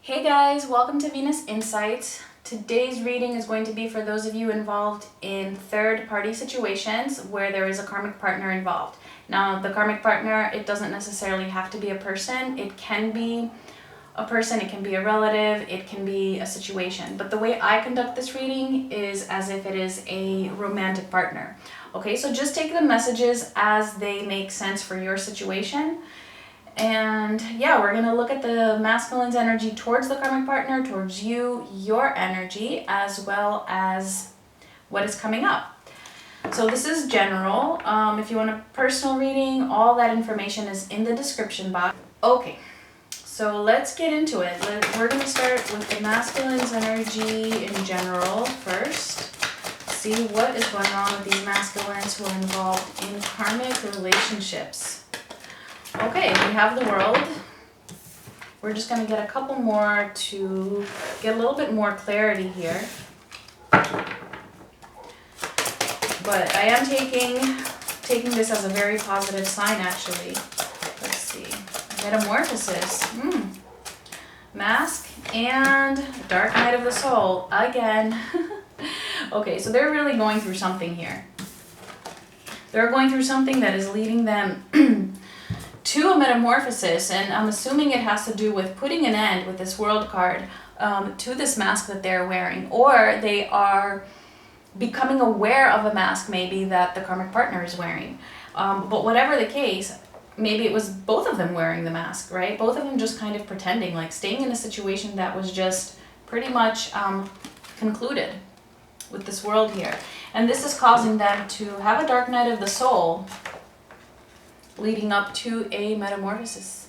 Hey guys, welcome to Venus Insights. Today's reading is going to be for those of you involved in third-party situations where there is a karmic partner involved. Now, the karmic partner, it doesn't necessarily have to be a person. It can be a person, it can be a relative, it can be a situation. But the way I conduct this reading is as if it is a romantic partner. Okay, so just take the messages as they make sense for your situation. And yeah, we're going to look at the masculine's energy towards the karmic partner, towards you, your energy, as well as what is coming up. So this is general. If you want a personal reading, all that information is in the description box. Okay, so let's get into it. We're going to start with the masculine's energy in general first. See what is going on with these masculines who are involved in karmic relationships. Okay, we have the World. We're just going to get a couple more to get a little bit more clarity here. But I am taking this as a very positive sign, actually. Let's see. Metamorphosis. Mask and Dark Night of the Soul. Again. Okay, so they're really going through something here. They're going through something that is leading them to a metamorphosis, and I'm assuming it has to do with putting an end with this World card to this mask that they're wearing, or they are becoming aware of a mask maybe that the karmic partner is wearing. But whatever the case, maybe it was both of them wearing the mask, right? Both of them just kind of pretending, like staying in a situation that was just pretty much concluded with this World here. And this is causing them to have a dark night of the soul, leading up to a metamorphosis.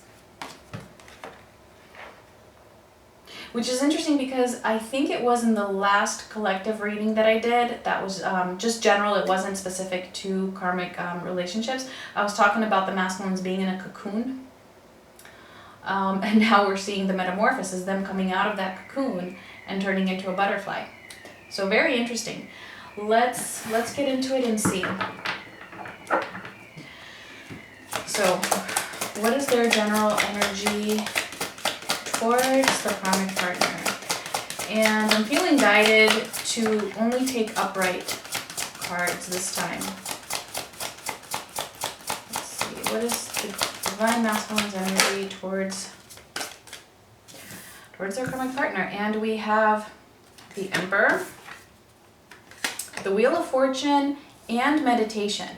Which is interesting because I think it was in the last collective reading that I did, that was just general, it wasn't specific to karmic relationships. I was talking about the masculines being in a cocoon. And now we're seeing the metamorphosis, them coming out of that cocoon and turning into a butterfly. So very interesting. Let's get into it and see. So, what is their general energy towards the karmic partner? And I'm feeling guided to only take upright cards this time. Let's see, what is the divine masculine's energy towards their karmic partner? And we have the Emperor, the Wheel of Fortune, and Meditation.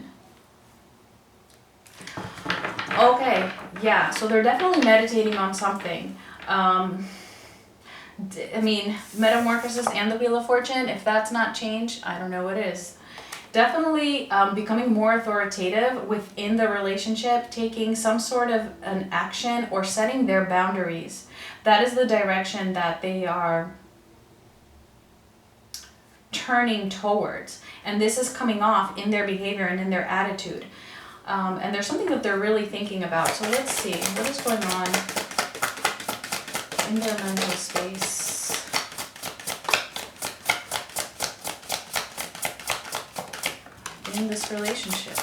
Okay, yeah, so they're definitely meditating on something. I mean, Metamorphosis and the Wheel of Fortune, if that's not change, I don't know what is. Definitely becoming more authoritative within the relationship, taking some sort of an action or setting their boundaries. That is the direction that they are turning towards. And this is coming off in their behavior and in their attitude. And there's something that they're really thinking about. So let's see, what is going on in their mental space? In this relationship.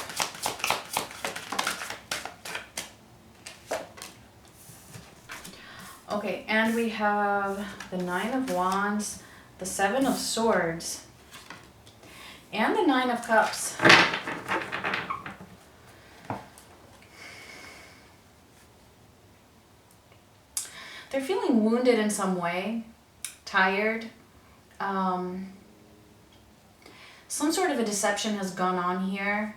Okay, and we have the Nine of Wands, the Seven of Swords, and the Nine of Cups. They're feeling wounded in some way, tired. Some sort of a deception has gone on here.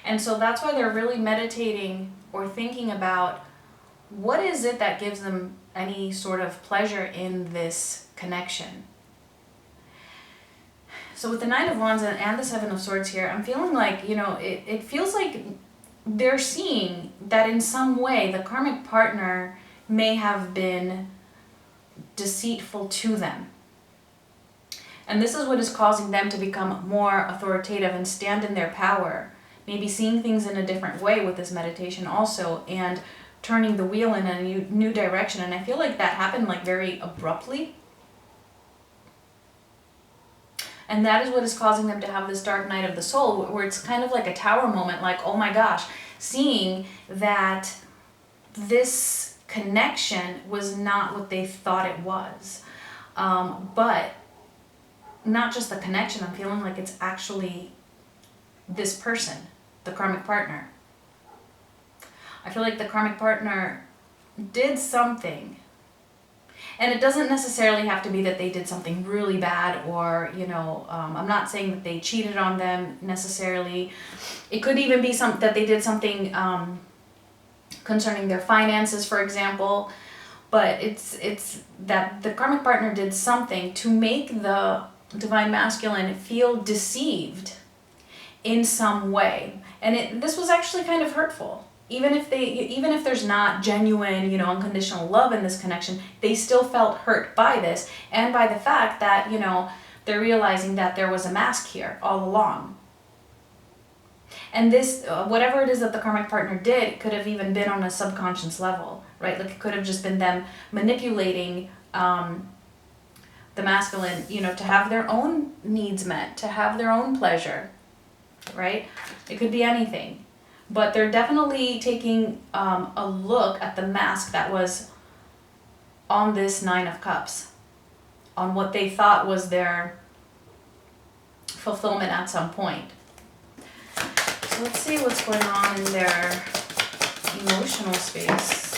And so that's why they're really meditating or thinking about what is it that gives them any sort of pleasure in this connection. So with the Nine of Wands and the Seven of Swords here, I'm feeling like, you know, it feels like they're seeing that in some way the karmic partner may have been deceitful to them. And this is what is causing them to become more authoritative and stand in their power. Maybe seeing things in a different way with this meditation also, and turning the wheel in a new direction. And I feel like that happened like very abruptly. And that is what is causing them to have this dark night of the soul, where it's kind of like a tower moment, like, oh my gosh, seeing that this connection was not what they thought it was. But not just the connection, I'm feeling like it's actually this person, the karmic partner. I feel like the karmic partner did something. And it doesn't necessarily have to be that they did something really bad, or, you know, I'm not saying that they cheated on them necessarily. It could even be that they did something concerning their finances, for example. But it's that the karmic partner did something to make the divine masculine feel deceived in some way. And this was actually kind of hurtful. Even if there's not genuine, you know, unconditional love in this connection, they still felt hurt by this, and by the fact that, you know, they're realizing that there was a mask here all along. And this, whatever it is that the karmic partner did, could have even been on a subconscious level, right? Like, it could have just been them manipulating the masculine, you know, to have their own needs met, to have their own pleasure, right? It could be anything. But they're definitely taking a look at the mask that was on this Nine of Cups, on what they thought was their fulfillment at some point. So let's see what's going on in their emotional space.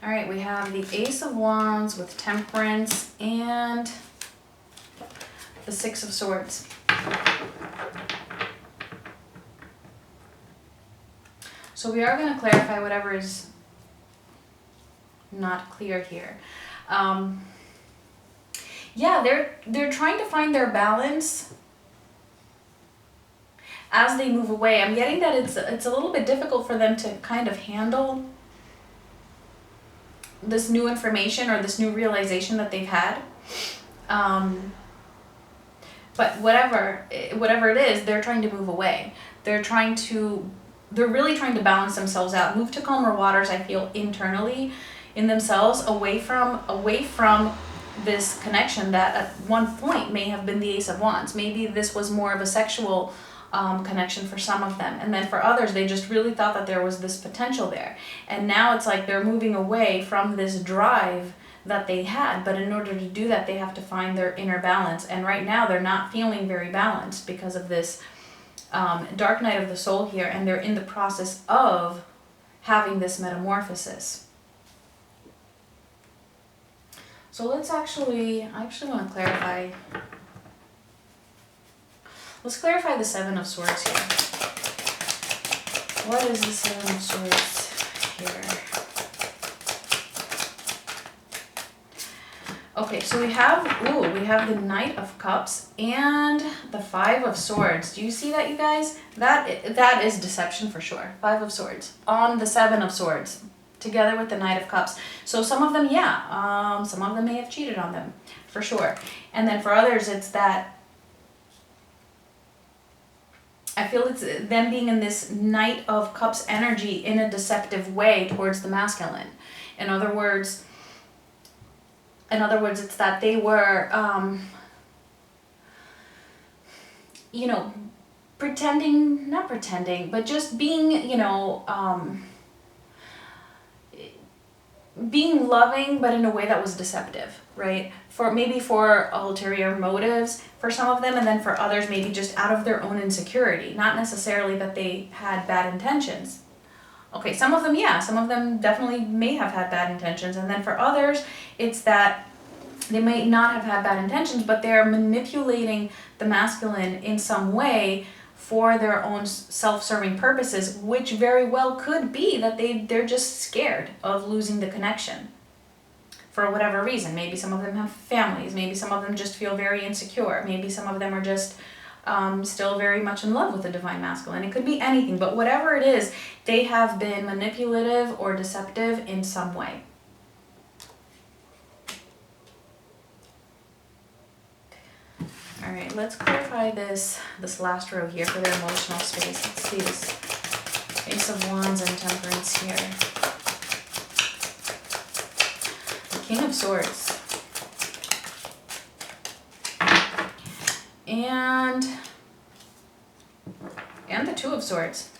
All right, we have the Ace of Wands with Temperance and the Six of Swords. So we are going to clarify whatever is not clear here. Yeah, they're trying to find their balance as they move away. I'm getting that it's a little bit difficult for them to kind of handle this new information or this new realization that they've had. But whatever it is, they're trying to move away. They're really trying to balance themselves out, move to calmer waters, I feel, internally in themselves, away from this connection that at one point may have been the Ace of Wands. Maybe this was more of a sexual connection for some of them, and then for others they just really thought that there was this potential there, and now it's like they're moving away from this drive that they had. But in order to do that, they have to find their inner balance, and right now they're not feeling very balanced because of this dark night of the soul here, and they're in the process of having this metamorphosis. So I actually want to clarify. Let's clarify the Seven of Swords here. What is the Seven of Swords here? Okay, so we have the Knight of Cups and the Five of Swords. Do you see that, you guys? That is deception for sure. Five of Swords on the Seven of Swords, together with the Knight of Cups. So some of them, some of them may have cheated on them, for sure. And then for others, it's that I feel it's them being in this Knight of Cups energy in a deceptive way towards the masculine. In other words, it's that they were, you know, not pretending, but just being, you know, being loving, but in a way that was deceptive, right? Maybe for ulterior motives for some of them, and then for others maybe just out of their own insecurity, not necessarily that they had bad intentions. Okay, some of them definitely may have had bad intentions, and then for others it's that they may not have had bad intentions, but they're manipulating the masculine in some way for their own self-serving purposes, which very well could be that they're just scared of losing the connection for whatever reason. Maybe some of them have families, maybe some of them just feel very insecure, maybe some of them are just still very much in love with the divine masculine. It could be anything, but whatever it is, they have been manipulative or deceptive in some way. All right, let's clarify this last row here for their emotional space. Let's see this Ace of Wands and Temperance here. The King of Swords. And the Two of Swords.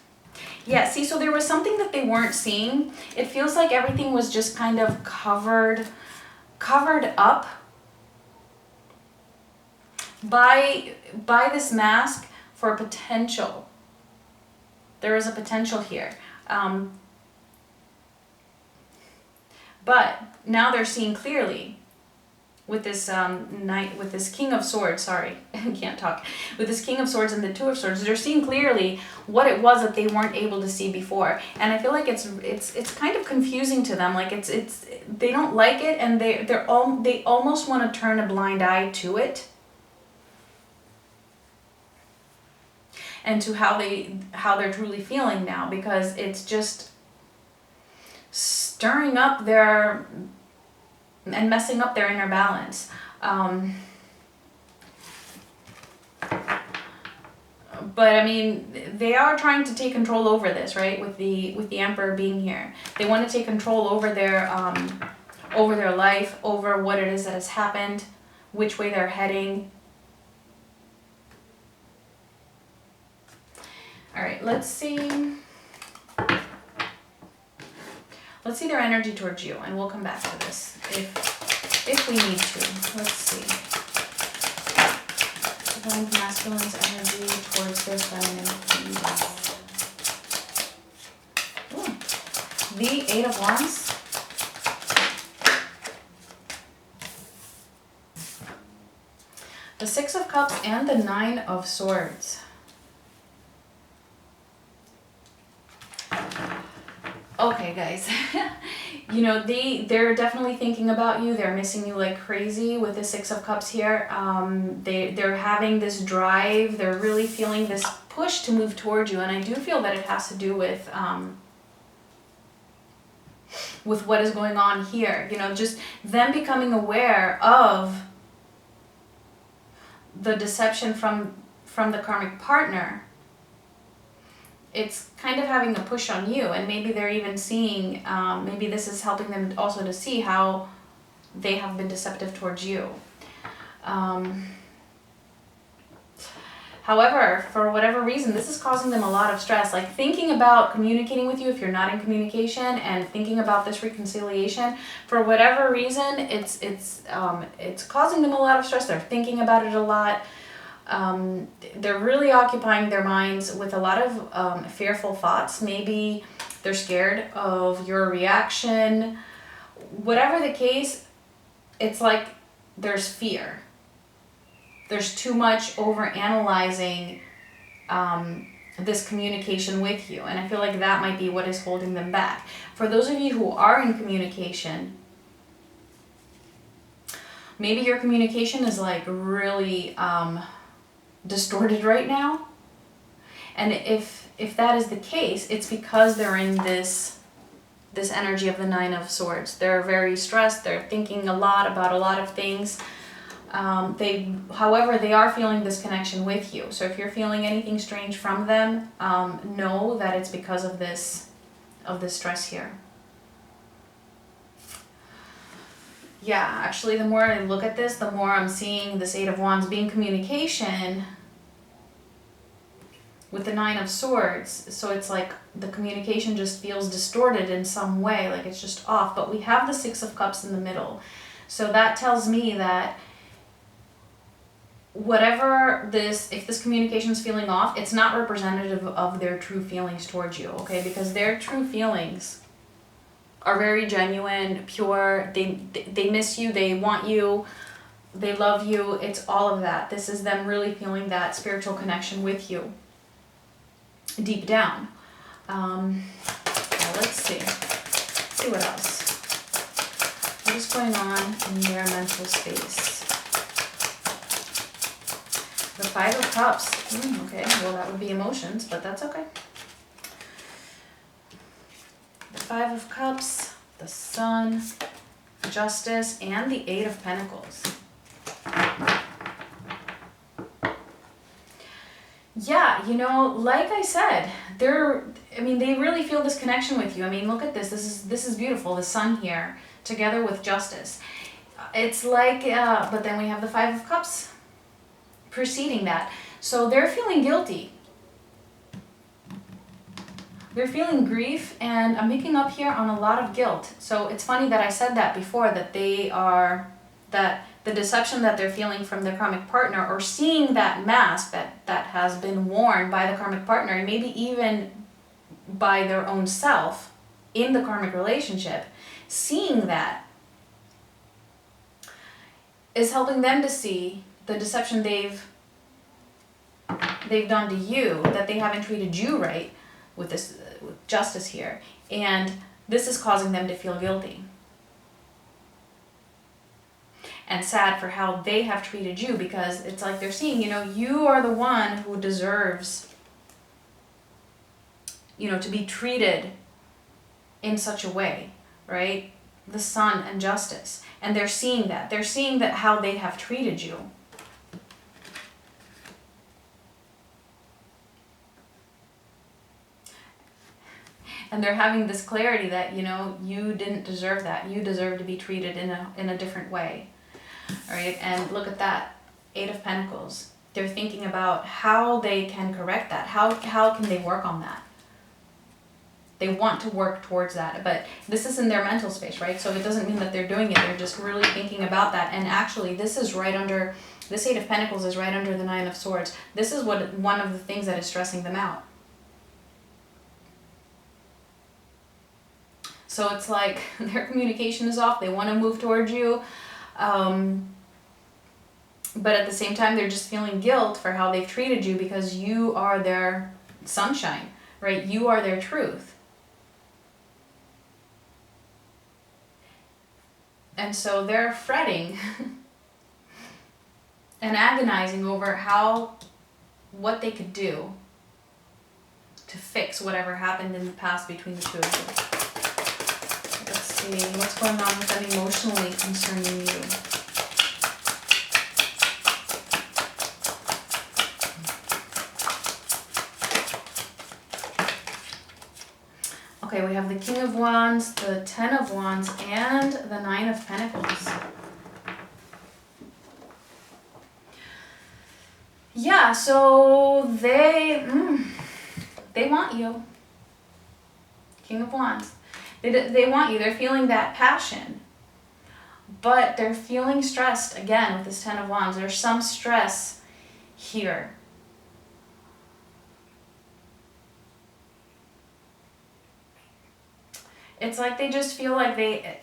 Yeah, see, so there was something that they weren't seeing. It feels like everything was just kind of covered up by this mask for potential. There is a potential here. But now they're seeing clearly with this with this King of Swords, sorry, I can't talk. With this King of Swords and the Two of Swords, they're seeing clearly what it was that they weren't able to see before. And I feel like it's kind of confusing to them. Like it's they don't like it, and they almost want to turn a blind eye to it. And to how they're truly feeling now, because it's just stirring up their and messing up their inner balance. But I mean, they are trying to take control over this, right? With the Emperor being here, they want to take control over their life, over what it is that has happened, which way they're heading. All right, let's see their energy towards you, and we'll come back to this if we need to. Let's see. Divine masculine's energy towards their feminine. Ooh. The Eight of Wands. The Six of Cups and the Nine of Swords. Okay, guys, you know, they're definitely thinking about you. They're missing you like crazy with the Six of Cups here. They're having this drive. They're really feeling this push to move towards you. And I do feel that it has to do with what is going on here. You know, just them becoming aware of the deception from the karmic partner. It's kind of having a push on you, and maybe they're even seeing, maybe this is helping them also to see how they have been deceptive towards you. However, for whatever reason, this is causing them a lot of stress. Like thinking about communicating with you if you're not in communication, and thinking about this reconciliation, for whatever reason, it's causing them a lot of stress. They're thinking about it a lot. They're really occupying their minds with a lot of fearful thoughts. Maybe they're scared of your reaction. Whatever the case, it's like there's fear. There's too much over-analyzing this communication with you. And I feel like that might be what is holding them back. For those of you who are in communication, maybe your communication is like really distorted right now, and if that is the case, it's because they're in this energy of the Nine of Swords. They're very stressed. They're thinking a lot about a lot of things. However, they are feeling this connection with you. So if you're feeling anything strange from them, know that it's because of this stress here. Yeah, actually, the more I look at this, the more I'm seeing this Eight of Wands being communication with the Nine of Swords. So it's like the communication just feels distorted in some way, like it's just off. But we have the Six of Cups in the middle. So that tells me that if this communication is feeling off, it's not representative of their true feelings towards you, okay? Because their true feelings are very genuine, pure. They miss you, they want you, they love you. It's all of that. This is them really feeling that spiritual connection with you deep down. Now let's see what else. What is going on in their mental space? The Five of Cups. Okay, well that would be emotions, but that's okay. The Five of Cups, the Sun, Justice, and the Eight of Pentacles. Yeah, you know, like I said, I mean, they really feel this connection with you. I mean, look at this. This is beautiful. The sun here, together with Justice. It's like, but then we have the Five of Cups preceding that. So they're feeling guilty. They're feeling grief, and I'm picking up here on a lot of guilt. So it's funny that I said that before, that that the deception that they're feeling from their karmic partner, or seeing that mask that has been worn by the karmic partner, and maybe even by their own self in the karmic relationship, seeing that is helping them to see the deception they've done to you, that they haven't treated you right with this with Justice here, and this is causing them to feel guilty and sad for how they have treated you, because it's like they're seeing, you are the one who deserves, to be treated in such a way, right? The Sun and Justice. And they're seeing that. They're seeing that how they have treated you. And they're having this clarity that, you didn't deserve that. You deserve to be treated in a different way. All right? And look at that. Eight of Pentacles. They're thinking about how they can correct that. How can they work on that? They want to work towards that, but this is in their mental space, right? So it doesn't mean that they're doing it. They're just really thinking about that. And actually, this Eight of Pentacles is right under the Nine of Swords. This is one of the things that is stressing them out. So it's like their communication is off. They want to move towards you. But at the same time, they're just feeling guilt for how they've treated you, because you are their sunshine, right? You are their truth. And so they're fretting and agonizing over what they could do to fix whatever happened in the past between the two of you. Let's see, what's going on with them emotionally concerning you? Okay, we have the King of Wands, the Ten of Wands, and the Nine of Pentacles. Yeah, so they want you. King of Wands. They want you. They're feeling that passion. But they're feeling stressed, again, with this Ten of Wands. There's some stress here. It's like they just feel like it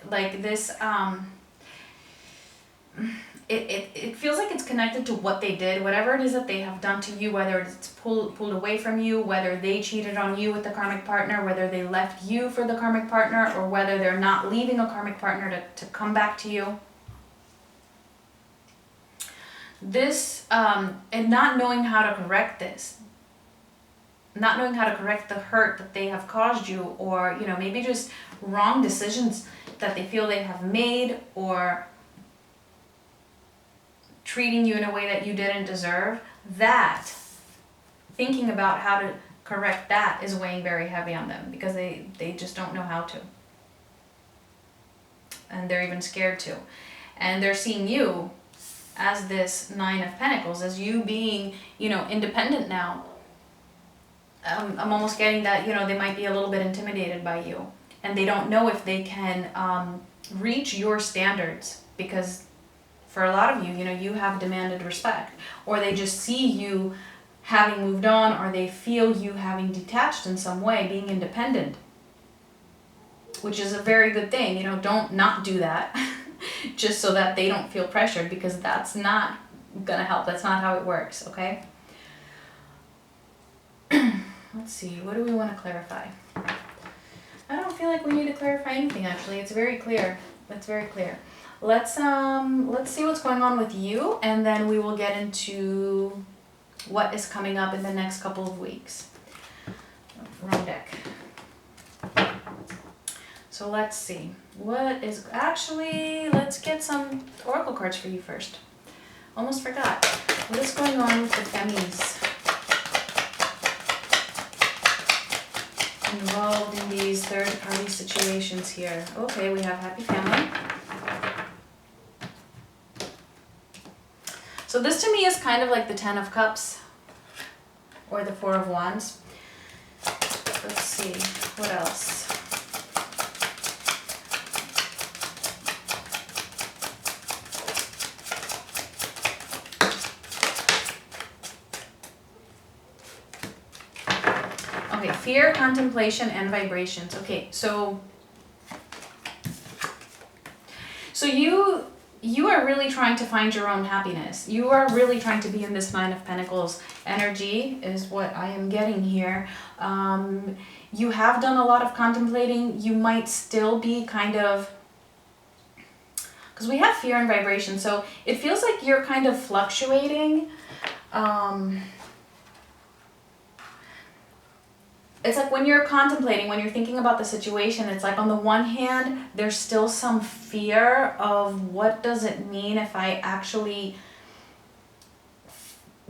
feels like it's connected to what they did, whatever it is that they have done to you, whether it's pulled away from you, whether they cheated on you with the karmic partner, whether they left you for the karmic partner, or whether they're not leaving a karmic partner to come back to you. This, and not knowing how to correct this. Not knowing how to correct the hurt that they have caused you, or, maybe just wrong decisions that they feel they have made, or treating you in a way that you didn't deserve. That, thinking about how to correct that, is weighing very heavy on them, because they just don't know how to. And they're even scared to. And they're seeing you as this Nine of Pentacles, as you being, independent now. I'm almost getting that, they might be a little bit intimidated by you, and they don't know if they can reach your standards, because for a lot of you, you have demanded respect, or they just see you having moved on, or they feel you having detached in some way, being independent, which is a very good thing. Don't not do that just so that they don't feel pressured, because that's not gonna help. That's not how it works, okay? Let's see, what do we want to clarify? I don't feel like we need to clarify anything, actually. It's very clear. It's very clear. Let's see what's going on with you, and then we will get into what is coming up in the next couple of weeks. Wrong deck. So let's see. Let's get some oracle cards for you first. Almost forgot. What is going on with the Femmies? involved in these third-party situations here? Okay, we have happy family. So this to me is kind of like the Ten of Cups or the Four of Wands. Let's see, what else? Okay, fear, contemplation, and vibrations. Okay, so you are really trying to find your own happiness. You are really trying to be in this Nine of Pentacles energy is what I am getting here. You have done a lot of contemplating. You might still be kind of, because we have fear and vibration, so it feels like you're kind of fluctuating. It's like when you're contemplating, when you're thinking about the situation, it's like on the one hand, there's still some fear of what does it mean if I actually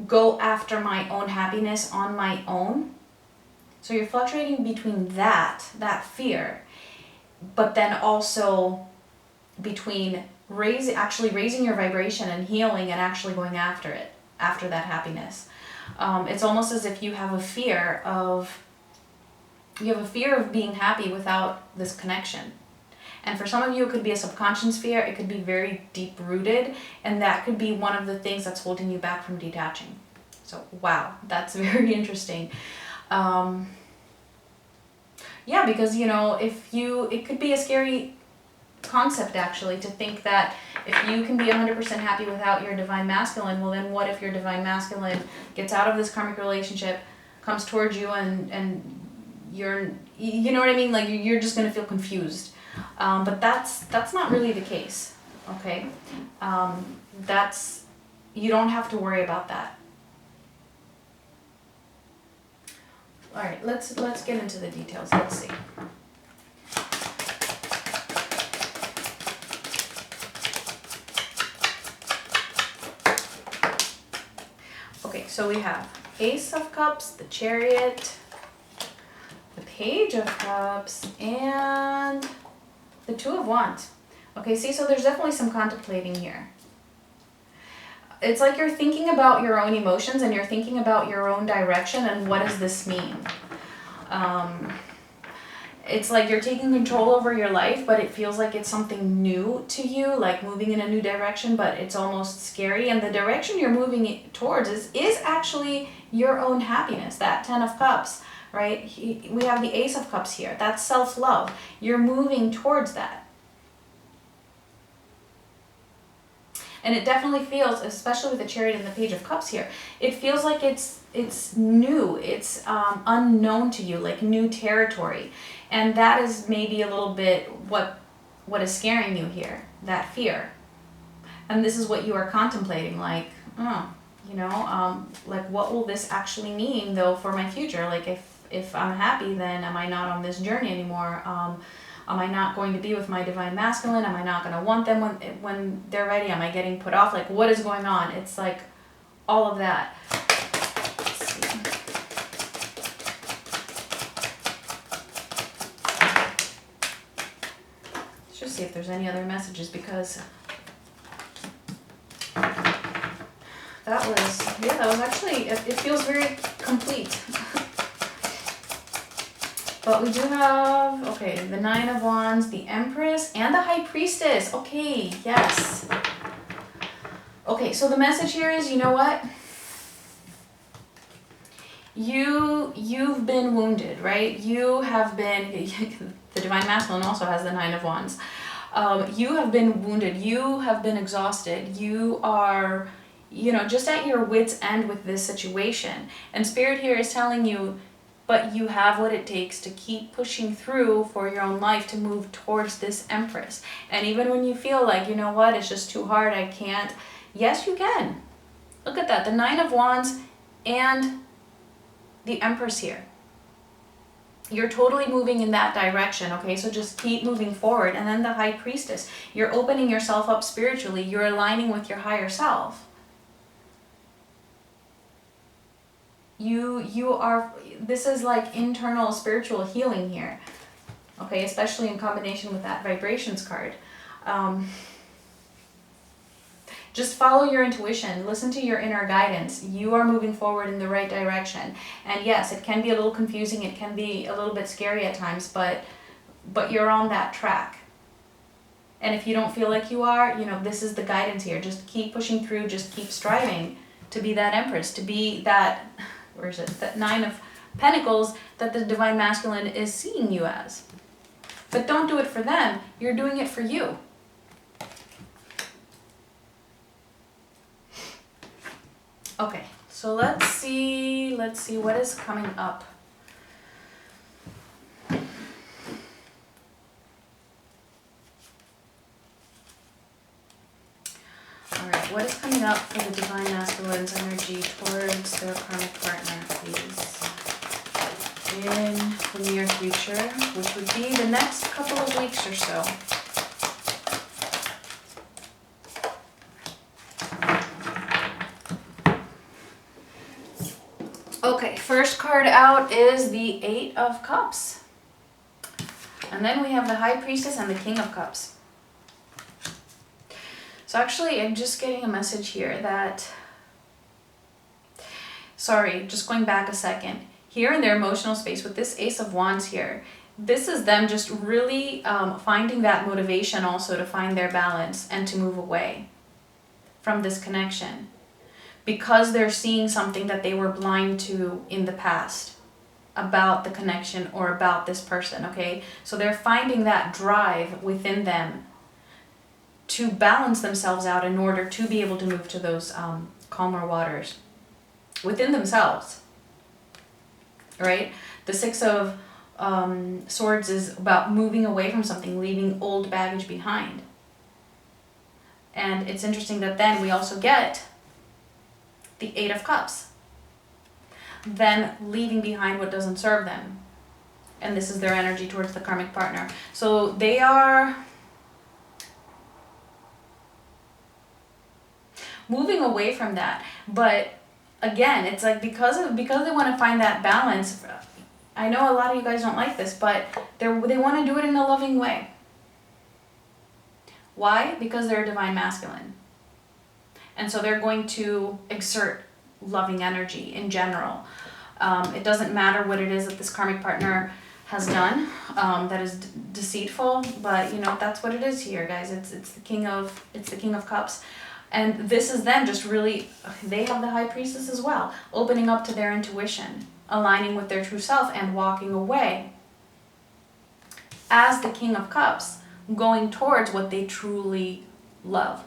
go after my own happiness on my own. So you're fluctuating between that fear, but then also between actually raising your vibration and healing and actually going after it, after that happiness. It's almost as if you have a fear of being happy without this connection. And for some of you, it could be a subconscious fear. It could be very deep rooted. And that could be one of the things that's holding you back from detaching. So, wow, that's very interesting. Yeah, because, you know, it could be a scary concept actually to think that if you can be 100% happy without your divine masculine, well then what if your divine masculine gets out of this karmic relationship, comes towards you and you're, you know what I mean? Like you're just going to feel confused. But that's not really the case. Okay. You don't have to worry about that. All right, let's get into the details. Let's see. Okay, so we have Ace of Cups, the Chariot, the Page of Cups, and the Two of Wands. Okay, see, so there's definitely some contemplating here. It's like you're thinking about your own emotions and you're thinking about your own direction and what does this mean? It's like you're taking control over your life, but it feels like it's something new to you, like moving in a new direction, but it's almost scary. And the direction you're moving towards is actually your own happiness, that Ten of Cups, right? We have the Ace of Cups here. That's self-love. You're moving towards that. And it definitely feels, especially with the Chariot and the Page of Cups here, it feels like it's new, it's unknown to you, like new territory. And that is maybe a little bit what is scaring you here, that fear. And this is what you are contemplating, like, like what will this actually mean though for my future? Like if I'm happy, then am I not on this journey anymore? Am I not going to be with my divine masculine? Am I not going to want them when they're ready? Am I getting put off? Like, what is going on? It's like all of that. Let's see. Let's just see if there's any other messages, because that was actually, it feels very complete. But we do have, okay, the Nine of Wands, the Empress, and the High Priestess. Okay, yes. Okay, so the message here is, you know what? You've been wounded, right? You have been, the Divine Masculine also has the Nine of Wands. You have been wounded. You have been exhausted. You are, just at your wit's end with this situation. And Spirit here is telling you, but you have what it takes to keep pushing through for your own life to move towards this Empress. And even when you feel like, you know what, it's just too hard, I can't. Yes, you can. Look at that, the Nine of Wands and the Empress here. You're totally moving in that direction, okay? So just keep moving forward. And then the High Priestess. You're opening yourself up spiritually. You're aligning with your higher self. This is like internal spiritual healing here. Okay, especially in combination with that vibrations card. Just follow your intuition, listen to your inner guidance. You are moving forward in the right direction. And yes, it can be a little confusing, it can be a little bit scary at times, but you're on that track. And if you don't feel like you are, this is the guidance here. Just keep pushing through, just keep striving to be that Empress, to be that, where is it, that Nine of Pentacles that the Divine Masculine is seeing you as. But don't do it for them, you're doing it for you. Okay, so let's see what is coming up. Alright, what is coming up for the Divine Masculine's energy towards their karmic partner, please? In the near future, which would be the next couple of weeks or so. Okay, first card out is the Eight of Cups. And then we have the High Priestess and the King of Cups. So actually, I'm just getting a message here that, sorry, just going back a second. Here in their emotional space with this Ace of Wands here, this is them just really finding that motivation also to find their balance and to move away from this connection. Because they're seeing something that they were blind to in the past about the connection or about this person, okay? So they're finding that drive within them to balance themselves out in order to be able to move to those calmer waters within themselves, right? The Six of Swords is about moving away from something, leaving old baggage behind. And it's interesting that then we also get the Eight of Cups, then leaving behind what doesn't serve them. And this is their energy towards the karmic partner. So they are moving away from that. But again, it's like because they want to find that balance. I know a lot of you guys don't like this, but they want to do it in a loving way. Why? Because they're a Divine Masculine. And so they're going to exert loving energy in general. It doesn't matter what it is that this karmic partner has done that is deceitful, but that's what it is here, guys. It's the King of Cups. And this is them just really, they have the High Priestess as well, opening up to their intuition, aligning with their true self and walking away as the King of Cups, going towards what they truly love.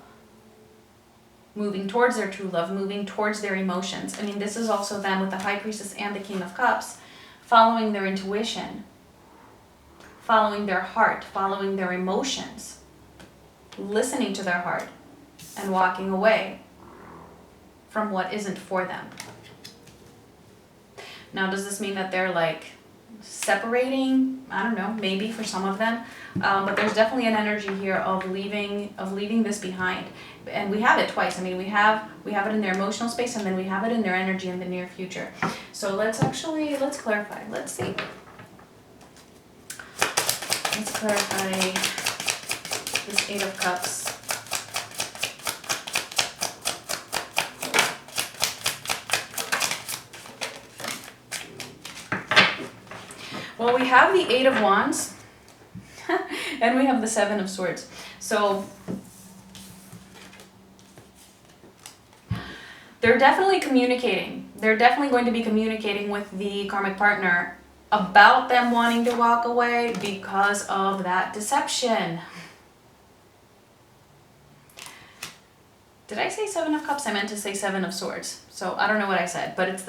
Moving towards their true love, moving towards their emotions. I mean, this is also them with the High Priestess and the King of Cups, following their intuition, following their heart, following their emotions, listening to their heart, and walking away from what isn't for them. Now, does this mean that they're like separating? I don't know, maybe for some of them. But there's definitely an energy here of leaving this behind. And we have it twice. I mean, we have it in their emotional space, and then we have it in their energy in the near future. So let's clarify. Let's see. Let's clarify this Eight of Cups. Well, we have the Eight of Wands and we have the Seven of Swords. So they're definitely communicating. They're definitely going to be communicating with the karmic partner about them wanting to walk away because of that deception. Did I say Seven of Cups? I meant to say Seven of Swords. So I don't know what I said, but it's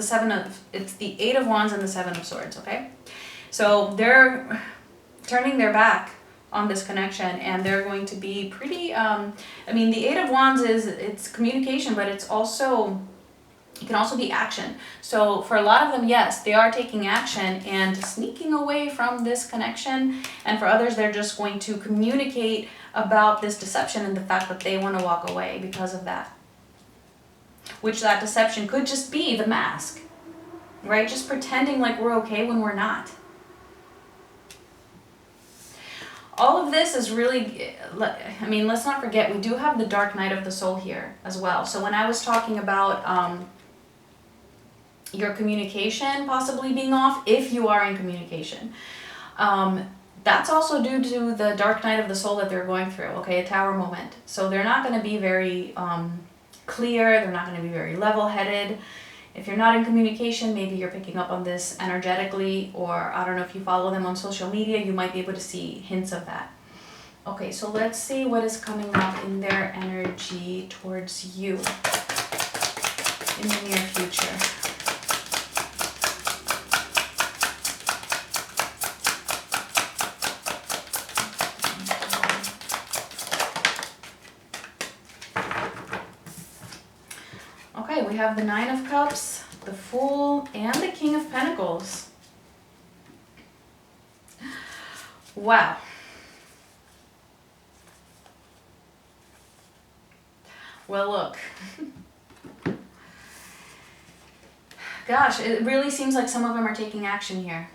the Eight of Wands and the Seven of Swords, okay? So they're turning their back on this connection, and they're going to be pretty, I mean, the Eight of Wands it's communication, but it can also be action. So for a lot of them, yes, they are taking action and sneaking away from this connection. And for others, they're just going to communicate about this deception and the fact that they want to walk away because of that. Which that deception could just be the mask. right? Just pretending like we're okay when we're not. All of this is really, I mean, let's not forget, we do have the dark night of the soul here as well. So when I was talking about your communication possibly being off, if you are in communication, that's also due to the dark night of the soul that they're going through, okay, a tower moment. So they're not going to be very clear, they're not going to be very level-headed. If you're not in communication, maybe you're picking up on this energetically, or I don't know if you follow them on social media, you might be able to see hints of that. Okay, so let's see what is coming up in their energy towards you in the near future. Okay, we have the Nine of Cups, the Fool, and the King of Pentacles. Wow. Well, look. Gosh, it really seems like some of them are taking action here.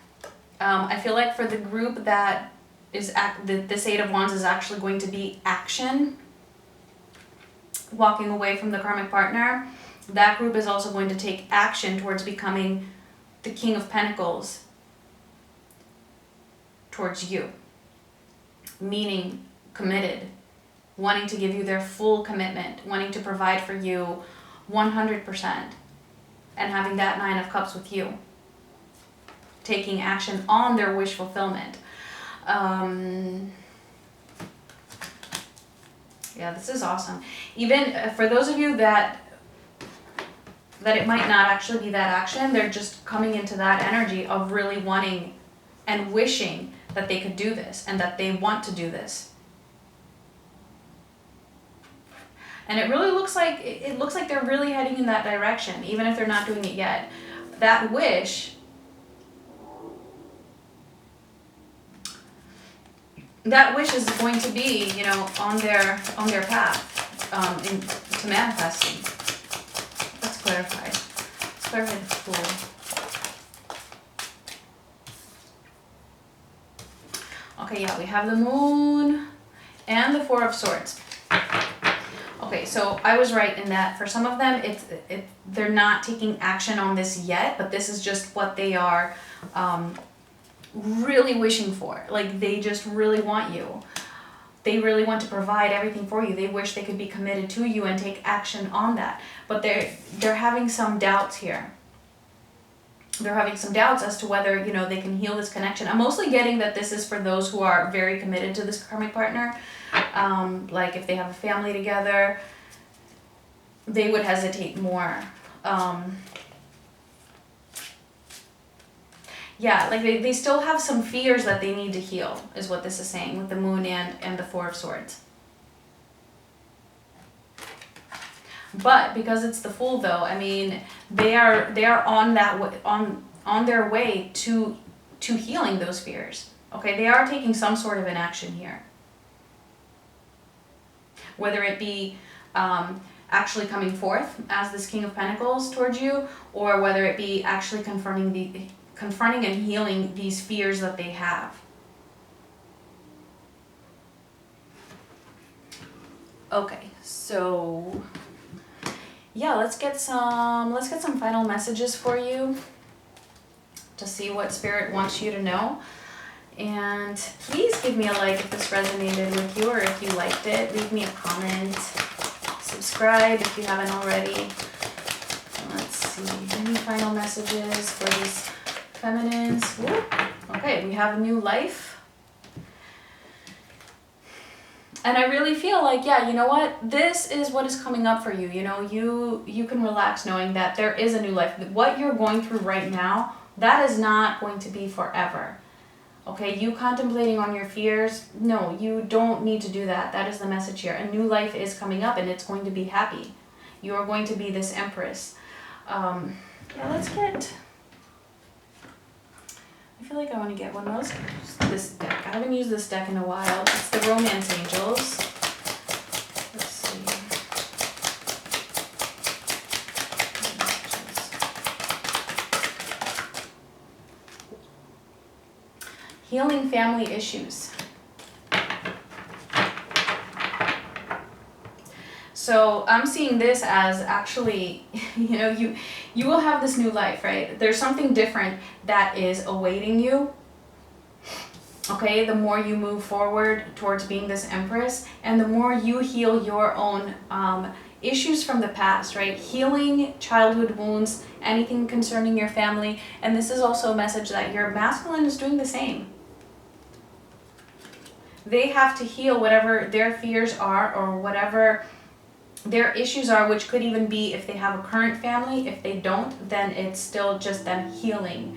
I feel like for the group that is this Eight of Wands is actually going to be action, walking away from the karmic partner. That group is also going to take action towards becoming the King of Pentacles towards you. Meaning committed, wanting to give you their full commitment, wanting to provide for you 100%, and having that Nine of Cups with you. Taking action on their wish fulfillment. Yeah, this is awesome. Even for those of you that it might not actually be that action, they're just coming into that energy of really wanting and wishing that they could do this and that they want to do this. And it really looks like, it looks like they're really heading in that direction, even if they're not doing it yet. That wish, is going to be, you know, on their path to manifesting. Let's clarify. Let's clarify the Fool. Okay, yeah, we have the Moon and the Four of Swords. Okay, so I was right in that for some of them, they're not taking action on this yet, but this is just what they are really wishing for. Like, they just really want you. They really want to provide everything for you. They wish they could be committed to you and take action on that. But they're having some doubts here. They're having some doubts as to whether, you know, they can heal this connection. I'm mostly getting that this is for those who are very committed to this karmic partner. Like if they have a family together, they would hesitate more. Yeah, like they still have some fears that they need to heal, is what this is saying with the Moon and the Four of Swords. But because it's the Fool, though, I mean, they are on that on their way to healing those fears. Okay, they are taking some sort of an action here. Whether it be actually coming forth as this King of Pentacles towards you, or whether it be actually confronting and healing these fears that they have. Okay, so yeah, let's get some final messages for you to see what Spirit wants you to know. And please give me a like if this resonated with you, or if you liked it. Leave me a comment. Subscribe if you haven't already. Let's see, any final messages for these feminines? Woo. Okay, we have a new life. And I really feel like, yeah, you know what? This is what is coming up for you. You know, you can relax knowing that there is a new life. What you're going through right now, that is not going to be forever. Okay, you contemplating on your fears, no, you don't need to do that. That is the message here. A new life is coming up and it's going to be happy. You are going to be this Empress. Yeah, let's get... I feel like I want to get one of those. This deck. I haven't used this deck in a while. It's the Romance Angels. Let's see. healing family issues. So I'm seeing this as actually, you know, you will have this new life, right? There's something different that is awaiting you. Okay, the more you move forward towards being this Empress, and the more you heal your own issues from the past, right? Healing childhood wounds, anything concerning your family. And this is also a message that your masculine is doing the same. They have to heal whatever their fears are, or whatever their issues are, which could even be if they have a current family. If they don't, then it's still just them healing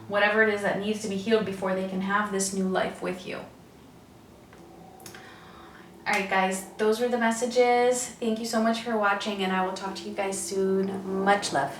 whatever it is that needs to be healed before they can have this new life with you. Alright guys, those were the messages. Thank you so much for watching, and I will talk to you guys soon. Much love.